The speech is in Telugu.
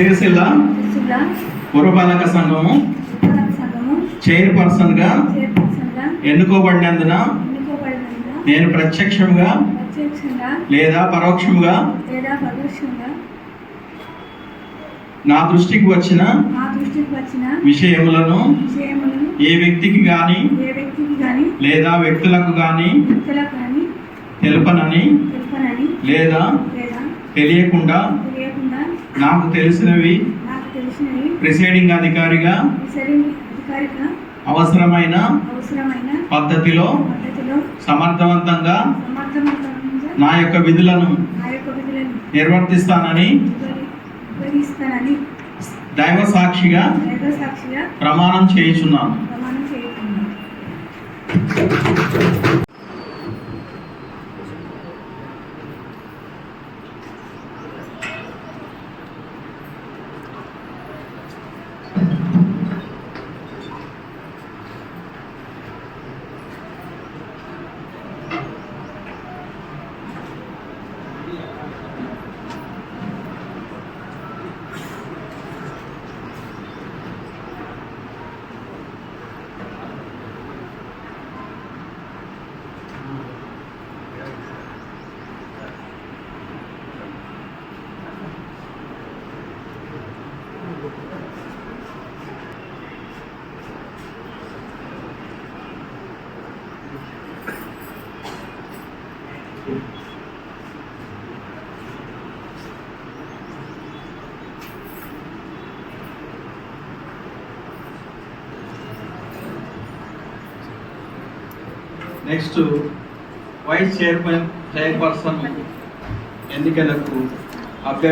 సిరిసిల్ల పురపాలక సంఘము చైర్పర్సన్ గా ఎన్నుకోబడినందున నేను ప్రత్యక్షంగా లేదా పరోక్షంగా నా దృష్టికి వచ్చిన విషయములను ఏ వ్యక్తికి గాని లేదా వ్యక్తులకు గాని తెలుపనని లేదా తెలియకుండా నాకు తెలిసినవి ప్రిసైడింగ్ అధికారిగా అవసరమైన పద్ధతిలో సమర్థవంతంగా నా యొక్క విధులను నిర్వర్తిస్తానని దైవ సాక్షిగా ప్రమాణం చేయుచున్నాను. నెక్స్ట్ వైస్ చైర్పర్సన్ ఎన్నికలకు అభ్యర్థి